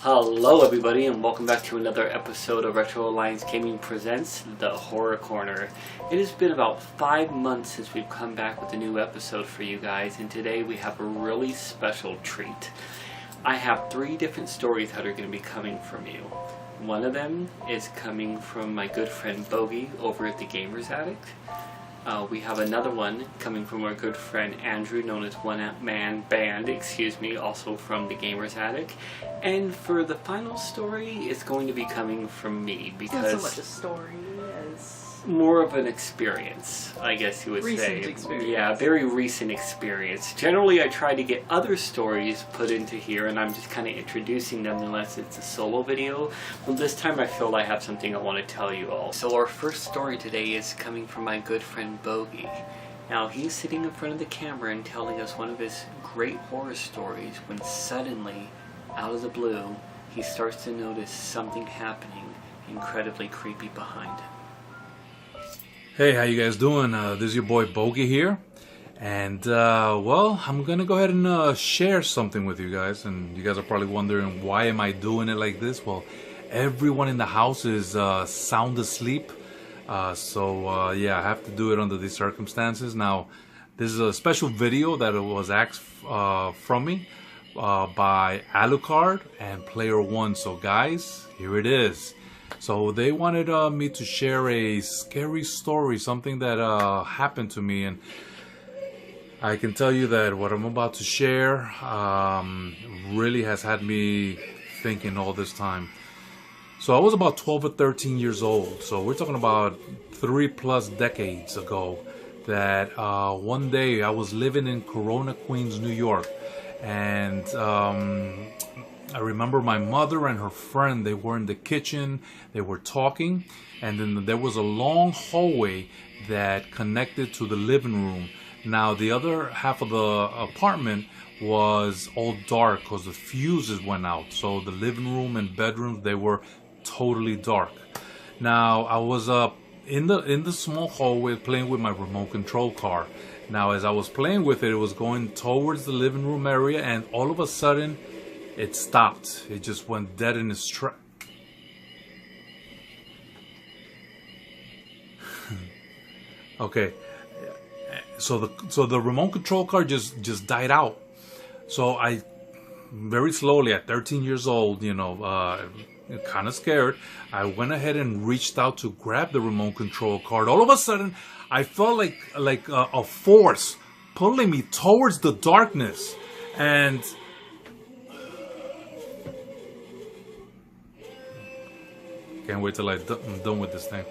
Hello everybody and welcome back to another episode of Retro Alliance Gaming Presents The Horror Corner. It has been about 5 months since we've come back with a new episode for you guys, and today we have a really special treat. I have 3 different stories that are going to be coming from you. One of them is coming from my good friend Bogy over at the Gamers Addict. We have another one coming from our good friend Andrew, known as One Man Band, also from the Gamers Attic. And for the final story, it's going to be coming from me because not so much a story as more of an experience, I guess you would say. Experience. Yeah, very recent experience. Generally, I try to get other stories put into here, and I'm just kind of introducing them unless it's a solo video. Well, this time I feel I have something I want to tell you all. So our first story today is coming from my good friend Bogy. Now, he's sitting in front of the camera and telling us one of his great horror stories when suddenly, out of the blue, he starts to notice something happening incredibly creepy behind him. Hey, how you guys doing? This is your boy Bogy here, and well, I'm gonna go ahead and share something with you guys. And you guys are probably wondering, why am I doing it like this? Well, everyone in the house is sound asleep, so yeah, I have to do it under these circumstances. Now, this is a special video that was asked from me by Alucard and Player One. So guys, here it is. So they wanted me to share a scary story, something that happened to me, and I can tell you that what I'm about to share really has had me thinking all this time. So I was about 12 or 13 years old, so we're talking about 3+ decades ago, that one day I was living in Corona, Queens, New York, and I remember my mother and her friend, they were in the kitchen, they were talking, and then there was a long hallway that connected to the living room. Now, the other half of the apartment was all dark because the fuses went out. So the living room and bedrooms, they were totally dark. Now, I was in the small hallway playing with my remote control car. Now, as I was playing with it, it was going towards the living room area, and all of a sudden, it stopped. It just went dead in its track. Okay, so the remote control car just died out. So I very slowly, at 13 years old, kind of scared, I went ahead and reached out to grab the remote control car. All of a sudden, I felt like a force pulling me towards the darkness, and can't wait till I'm done with this thing.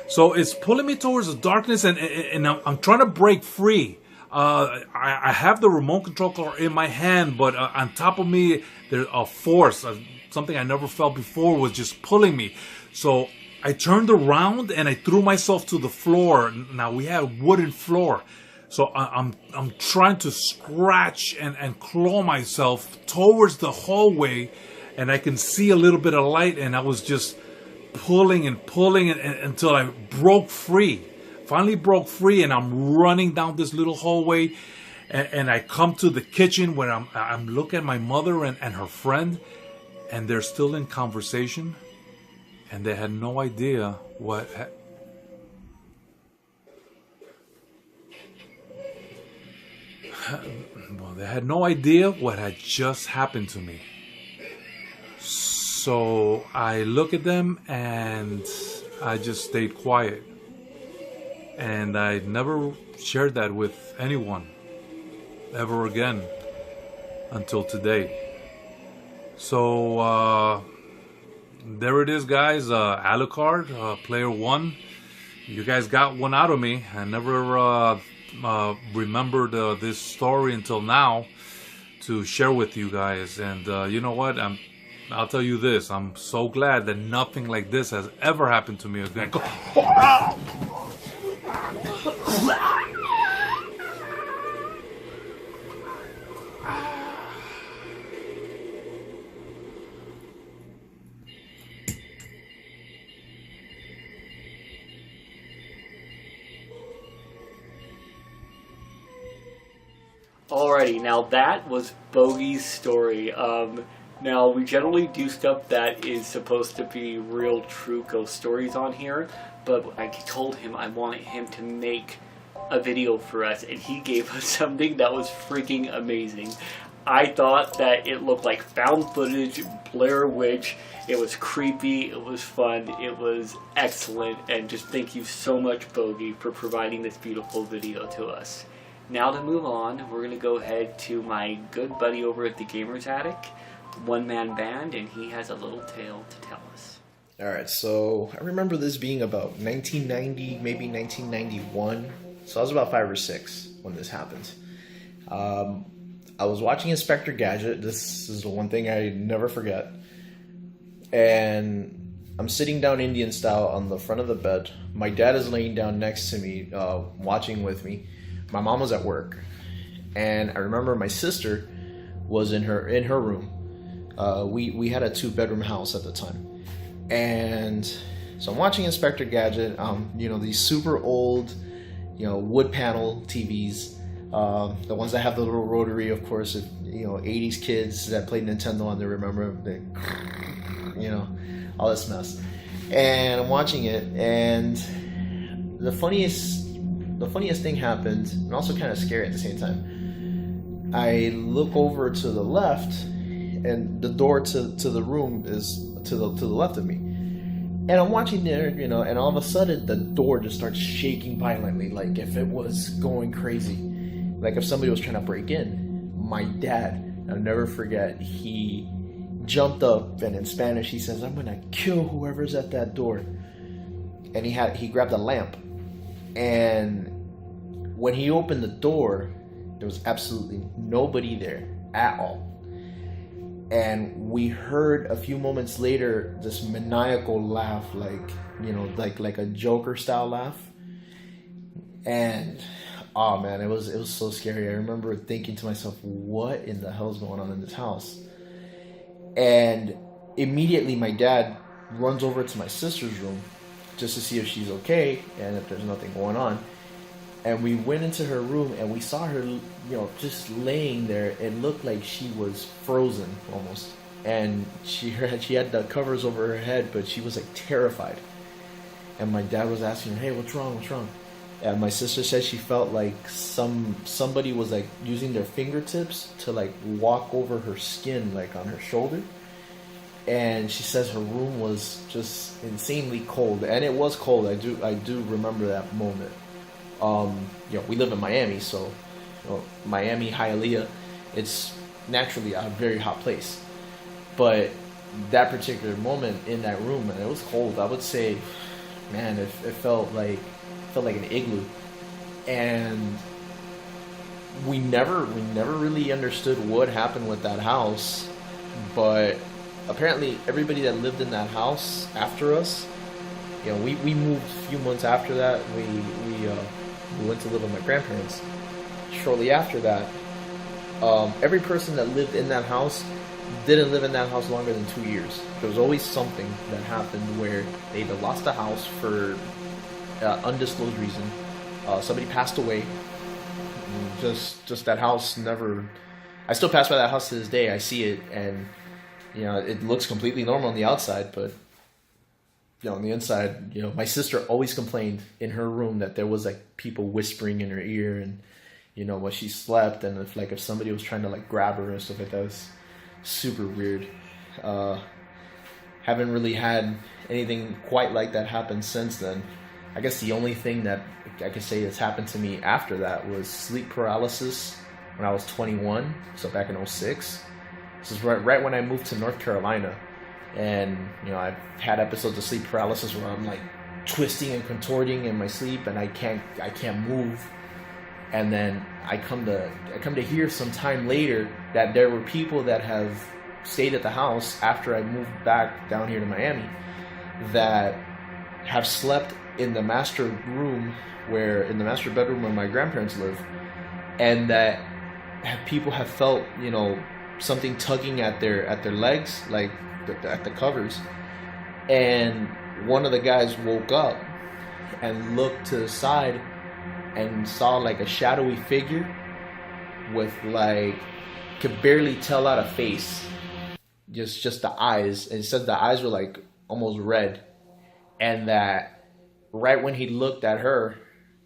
So it's pulling me towards the darkness, and I'm trying to break free. I have the remote control car in my hand, but on top of me, there's a force, something I never felt before, was just pulling me. So I turned around and I threw myself to the floor. Now, we had a wooden floor. So I'm trying to scratch and claw myself towards the hallway, and I can see a little bit of light, and I was just pulling until I broke free. Finally broke free, and I'm running down this little hallway, and I come to the kitchen where I'm looking at my mother and her friend, and they're still in conversation, and they had no idea well, they had no idea what had just happened to me. So I look at them and I just stayed quiet. And I never shared that with anyone ever again until today. So there it is, guys. Alucard, Player One. You guys got one out of me. I never remembered this story until now to share with you guys. And you know what? I'll tell you this, I'm so glad that nothing like this has ever happened to me again. Alrighty, now that was Bogy's story. Now, we generally do stuff that is supposed to be real, true ghost stories on here, but I told him I wanted him to make a video for us, and he gave us something that was freaking amazing. I thought that it looked like found footage, Blair Witch. It was creepy, it was fun, it was excellent, and just thank you so much, Bogy, for providing this beautiful video to us. Now to move on, we're going to go ahead to my good buddy over at the Gamer's Attic, one-man band, and he has a little tale to tell us. Alright, so I remember this being about 1990, maybe 1991. So I was about 5 or 6 when this happened. I was watching Inspector Gadget. This is the one thing I never forget. And I'm sitting down Indian style on the front of the bed. My dad is laying down next to me, watching with me. My mom was at work. And I remember my sister was in her room. We had a 2-bedroom house at the time. And so I'm watching Inspector Gadget, these super old, wood panel TVs, the ones that have the little rotary, of course, 80s kids that played Nintendo on there, remember, all this mess. And I'm watching it, and the funniest thing happened, and also kind of scary at the same time. I look over to the left, and the door to the room is to the left of me. And I'm watching there, and all of a sudden the door just starts shaking violently, like if it was going crazy, like if somebody was trying to break in. My dad, I'll never forget, he jumped up, and in Spanish he says, "I'm gonna kill whoever's at that door." And he grabbed a lamp, and when he opened the door, there was absolutely nobody there at all. And we heard a few moments later this maniacal laugh, like a Joker style laugh. And oh man, it was so scary. I remember thinking to myself, what in the hell is going on in this house? And immediately my dad runs over to my sister's room just to see if she's okay and if there's nothing going on. And we went into her room, and we saw her, just laying there. It looked like she was frozen almost. And she had the covers over her head, but she was like terrified. And my dad was asking her, "Hey, what's wrong? What's wrong?" And my sister said she felt like somebody was like using their fingertips to like walk over her skin, like on her shoulder. And she says her room was just insanely cold, and it was cold. I do remember that moment. We live in Miami, so Miami, Hialeah, it's naturally a very hot place. But that particular moment in that room, and it was cold. I would say, man, it felt like an igloo, and we never really understood what happened with that house. But apparently, everybody that lived in that house after us, we moved a few months after that. We went to live with my grandparents. Shortly after that, every person that lived in that house didn't live in that house longer than 2 years. There was always something that happened where they either lost the house for undisclosed reason, somebody passed away. Just that house never. I still pass by that house to this day. I see it, and it looks completely normal on the outside, but on the inside, my sister always complained in her room that there was like people whispering in her ear, and when she slept, and if somebody was trying to like grab her and stuff like that. It was super weird. Haven't really had anything quite like that happen since then. I guess the only thing that I could say that's happened to me after that was sleep paralysis when I was 21, so back in 2006. This is right when I moved to North Carolina. And I've had episodes of sleep paralysis where I'm like twisting and contorting in my sleep, and I can't move. And then I come to hear some time later that there were people that have stayed at the house after I moved back down here to Miami that have slept in the master bedroom where my grandparents live, and that people have felt something tugging at their legs, like at the covers. And one of the guys woke up and looked to the side and saw like a shadowy figure with could barely tell out a face, just the eyes, and it said the eyes were like almost red, and that right when he looked at her,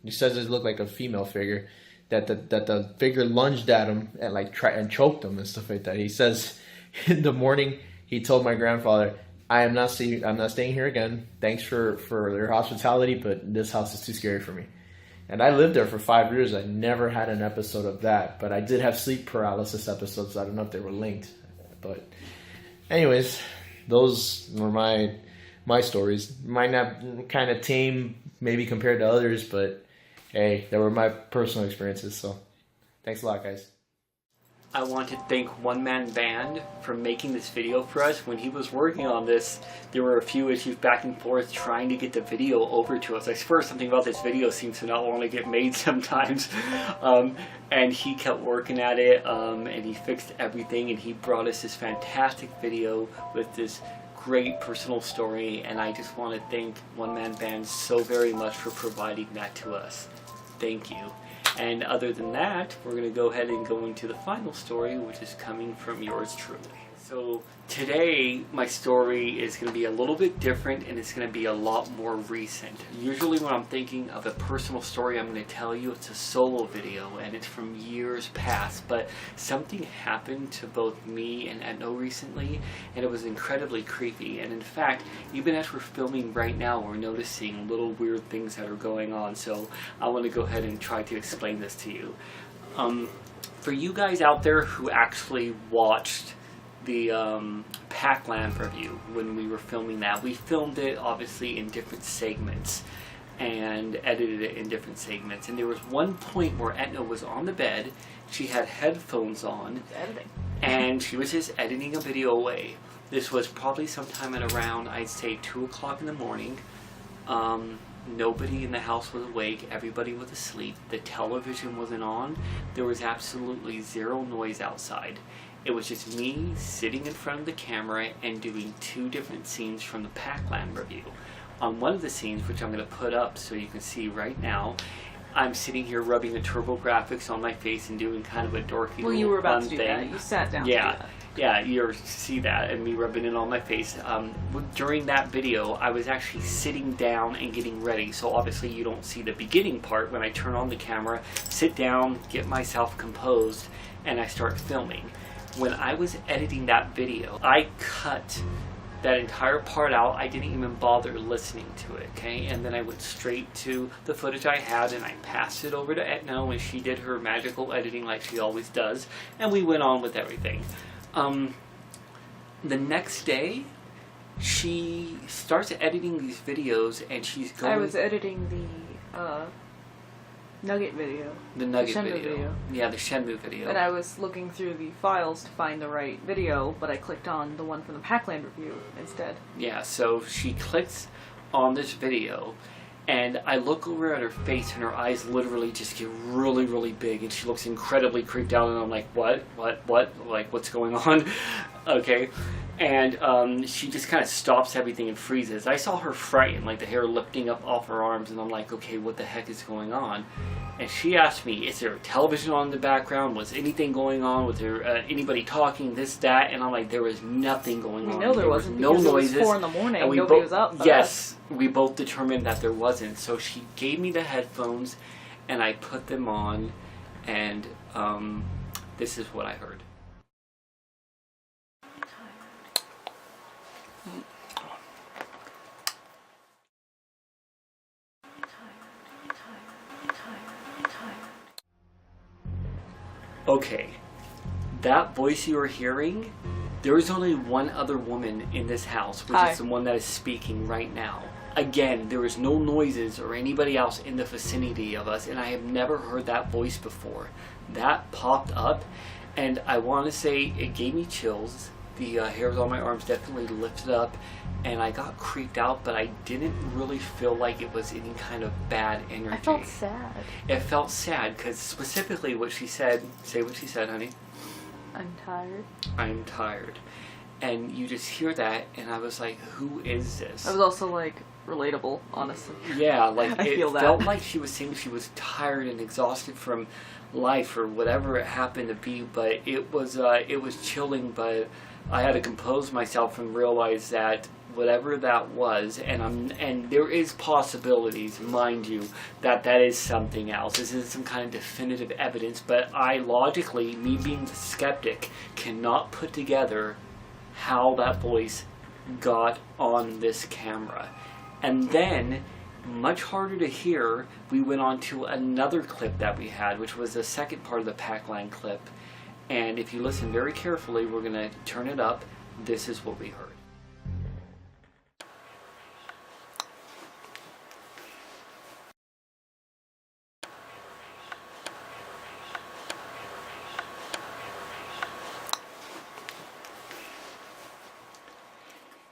he says it looked like a female figure, that the figure lunged at him and like tried and choked him and stuff like that. He says in the morning he told my grandfather, I'm not staying here again. Thanks for your hospitality, but this house is too scary for me. And I lived there for 5 years. I never had an episode of that, but I did have sleep paralysis episodes. I don't know if they were linked, but anyways, those were my stories. Might not kind of tame maybe compared to others, but hey, they were my personal experiences. So thanks a lot, guys. I want to thank One Man Band for making this video for us. When he was working on this, there were a few issues back and forth trying to get the video over to us. I swear something about this video seems to not want to get made sometimes. And he kept working at it, and he fixed everything, and he brought us this fantastic video with this great personal story, and I just want to thank One Man Band so very much for providing that to us. Thank you. And other than that, we're going to go ahead and go into the final story, which is coming from yours truly. So today, my story is going to be a little bit different, and it's going to be a lot more recent. Usually when I'm thinking of a personal story I'm going to tell you, it's a solo video, and it's from years past. But something happened to both me and Etno recently, and it was incredibly creepy. And in fact, even as we're filming right now, we're noticing little weird things that are going on. So I want to go ahead and try to explain this to you. For you guys out there who actually watched the Pac-Land review when we were filming that, we filmed it obviously in different segments and edited it in different segments, and there was one point where Etna was on the bed, she had headphones on, and she was just editing a video away. This was probably sometime at around, I'd say, 2 o'clock in the morning. Nobody in the house was awake, everybody was asleep, the television wasn't on, there was absolutely zero noise outside. It was just me sitting in front of the camera and doing 2 different scenes from the Pac-Land review. On one of the scenes, which I'm going to put up so you can see right now, I'm sitting here rubbing the TurboGrafx on my face and doing kind of a dorky Well, you were about to do thing. that. You sat down to do that. Yeah, you see that, and me rubbing it on my face. During that video, I was actually sitting down and getting ready, so obviously you don't see the beginning part when I turn on the camera, sit down, get myself composed, and I start filming. When I was editing that video, I cut that entire part out. I didn't even bother listening to it, okay? And then I went straight to the footage I had, and I passed it over to Etna, and she did her magical editing like she always does, and we went on with everything. The next day, she starts editing these videos, and she's going... I was editing the Nugget video. The Nugget Shenmue video. Yeah, the Shenmue video. And I was looking through the files to find the right video, but I clicked on the one from the Pac-Land review instead. Yeah, so she clicks on this video, and I look over at her face, and her eyes literally just get really, really big, and she looks incredibly creeped out, and I'm like, what? Like, what's going on? Okay. And she just kind of stops everything and freezes. I saw her frightened, like the hair lifting up off her arms, and I'm like, okay, what the heck is going on? And she asked me, is there a television on in the background? Was anything going on? Was there anybody talking, this, that? And I'm like, there was nothing going on. I know there wasn't, no because noises. It was 4 in the morning, and nobody was up. Yes, we both determined that there wasn't. So she gave me the headphones, and I put them on, and this is what I heard. Okay, that voice you are hearing, there is only one other woman in this house, which is the one that is speaking right now. Again, there is no noises or anybody else in the vicinity of us, and I have never heard that voice before. That popped up, and I want to say it gave me chills. The hairs on my arms definitely lifted up, and I got creeped out, but I didn't really feel like it was any kind of bad energy. I felt sad. It felt sad, because specifically what she said, say what she said, honey. I'm tired. I'm tired. And you just hear that, and I was like, who is this? I was also like, relatable, honestly. Yeah, like I it feel that. felt like she was saying she was tired and exhausted from life or whatever it happened to be, but it was chilling, but I had to compose myself and realize that whatever that was, and there is possibilities, mind you, that is something else. This is some kind of definitive evidence, but I logically, me being the skeptic, cannot put together how that voice got on this camera. And then, much harder to hear, we went on to another clip that we had, which was the second part of the Pac-Land clip. And if you listen very carefully, we're going to turn it up. This is what we heard.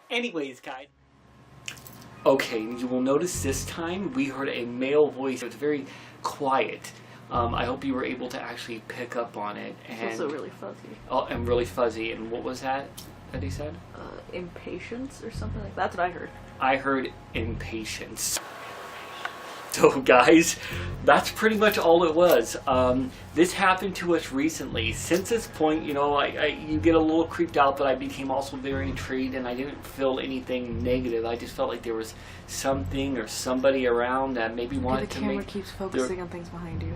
Anyways, guys. Okay, you will notice this time we heard a male voice. It was very quiet. I hope you were able to actually pick up on it. And It's also really fuzzy. Oh, and really fuzzy. And what was that he said? Impatience or something like that. That's what I heard. I heard impatience. So guys, that's pretty much all it was. This happened to us recently. Since this point, you know, you get a little creeped out, but I became also very intrigued, and I didn't feel anything negative. I just felt like there was something or somebody around that maybe wanted to make... The camera keeps focusing on things behind you.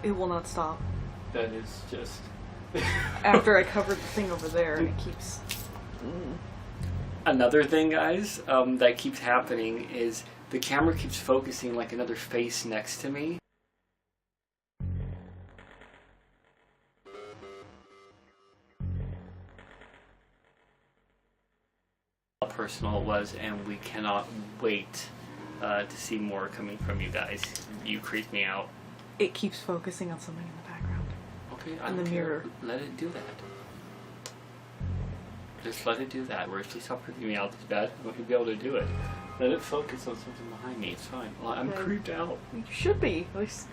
It will not stop. That is just... After I covered the thing over there, and it keeps... Another thing, guys, that keeps happening is the camera keeps focusing like another face next to me. How personal it was, and we cannot wait to see more coming from you guys. You creep me out. It keeps focusing on something in the background. Okay, I In don't the care. mirror. Let it do that. Just let it do that. Where if you stop freaking me out this bad, I want you to be able to do it. Let it focus on something behind me. It's fine. Well, I'm Okay. creeped out. You should be. At least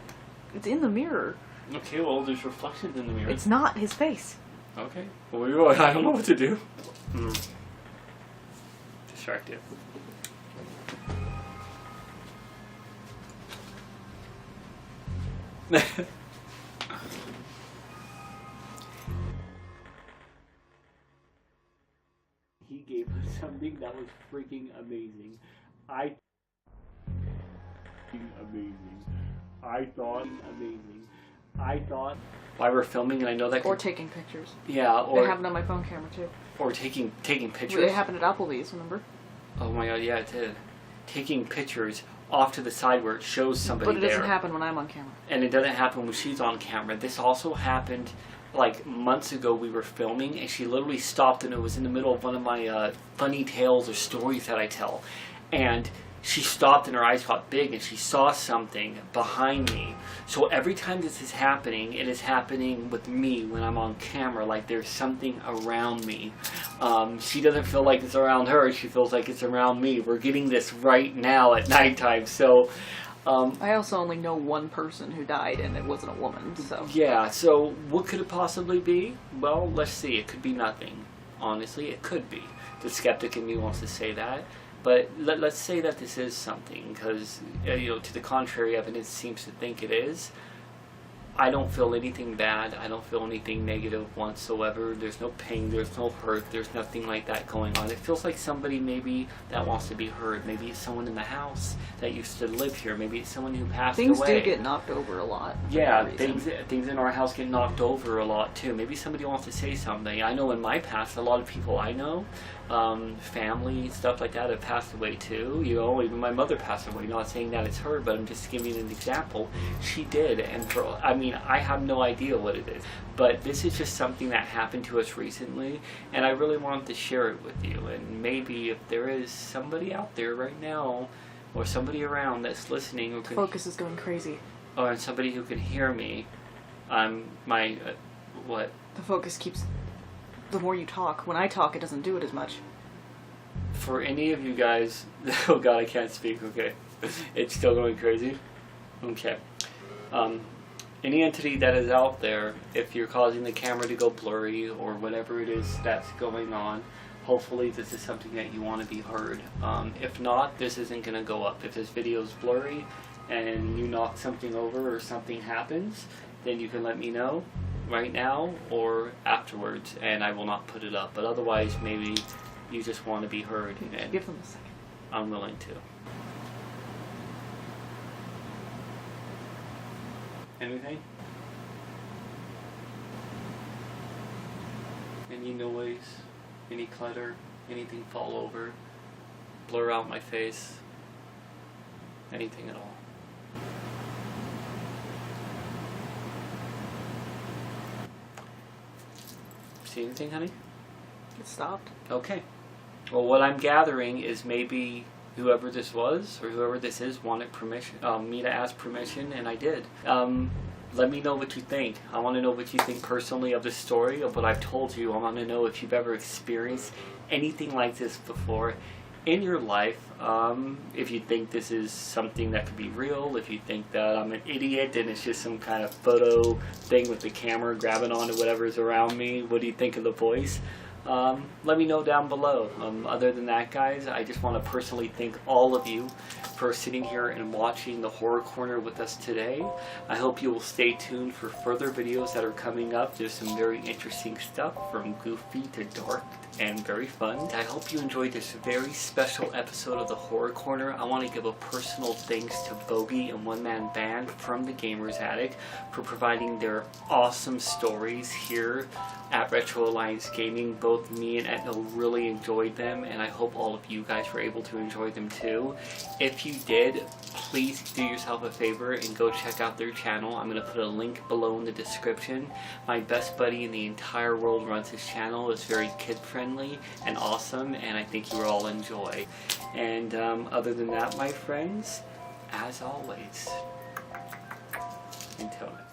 it's in the mirror. Okay, well, there's reflections in the mirror. It's not his face. Okay. Well, I don't know what to do. Distracted. He gave us something that was freaking amazing. I thought while we're filming, and I know that Or taking pictures. yeah, It or happened on my phone camera too. taking pictures. It happened at Applebee's, remember? Oh my god, yeah, it did. Taking pictures off to the side where it shows somebody But it doesn't there. happen when I'm on camera. And it doesn't happen when she's on camera. This also happened like months ago. We were filming and she literally stopped, and it was in the middle of one of my funny tales or stories that I tell. And she stopped and her eyes got big and she saw something behind me. So every time this is happening, it is happening with me when I'm on camera, like there's something around me. She doesn't feel like it's around her, she feels like it's around me. We're getting this right now at nighttime, so... I also only know one person who died, and it wasn't a woman, so... Yeah, so what could it possibly be? Well, let's see, it could be nothing. Honestly, it could be. The skeptic in me wants to say that. But let's say that this is something, because, you know, to the contrary, evidence seems to think it is. I don't feel anything bad. I don't feel anything negative whatsoever. There's no pain. There's no hurt. There's nothing like that going on. It feels like somebody maybe that wants to be heard. Maybe it's someone in the house that used to live here. Maybe it's someone who passed Things away. do get knocked over a lot. for Yeah, no reason. things in our house get knocked over a lot too. Maybe somebody wants to say something. I know in my past, a lot of people I know, family, stuff like that, have passed away too. You know, even my mother passed away. Not saying that it's her, but I'm just giving an example. She did, and I mean, I have no idea what it is. But this is just something that happened to us recently, and I really wanted to share it with you. And maybe if there is somebody out there right now, or somebody around that's listening who can... Focus is going crazy. Or somebody who can hear me, what? The focus keeps... The more you talk. When I talk, it doesn't do it as much. For any of you guys... Oh god, I can't speak, okay. It's still going crazy? Okay. Any entity that is out there, if you're causing the camera to go blurry, or whatever it is that's going on, hopefully this is something that you want to be heard. If not, this isn't going to go up. If this video is blurry, and you knock something over or something happens, then you can let me know. right now or afterwards, and I will not put it up. But otherwise, maybe you just want to be heard, and Give them a second. I'm willing to. Anything? Any noise? Any clutter? Anything fall over? Blur out my face? Anything at all? See anything, honey? It stopped. Okay. Well, what I'm gathering is maybe whoever this was, or whoever this is, wanted permission, me to ask permission, and I did. Let me know what you think. I want to know what you think personally of the story, of what I've told you. I want to know if you've ever experienced anything like this before in your life. If you think this is something that could be real, if you think that I'm an idiot and it's just some kind of photo thing with the camera grabbing onto whatever's around me, what do you think of the voice? Let me know down below. Other than that, guys, I just want to personally thank all of you for sitting here and watching the Horror Corner with us today. I hope you will stay tuned for further videos that are coming up. There's some very interesting stuff, from goofy to dark and very fun. I hope you enjoyed this very special episode of the Horror Corner. I want to give a personal thanks to Bogy and One Man Band from the Gamers Attic for providing their awesome stories here at Retro Alliance Gaming. Both me and Etna really enjoyed them, and I hope all of you guys were able to enjoy them too. If you did, please do yourself a favor and go check out their channel. I'm going to put a link below in the description. My best buddy in the entire world runs his channel. It's very kid-friendly and awesome, and I think you will all enjoy. And other than that, my friends, as always, until next time.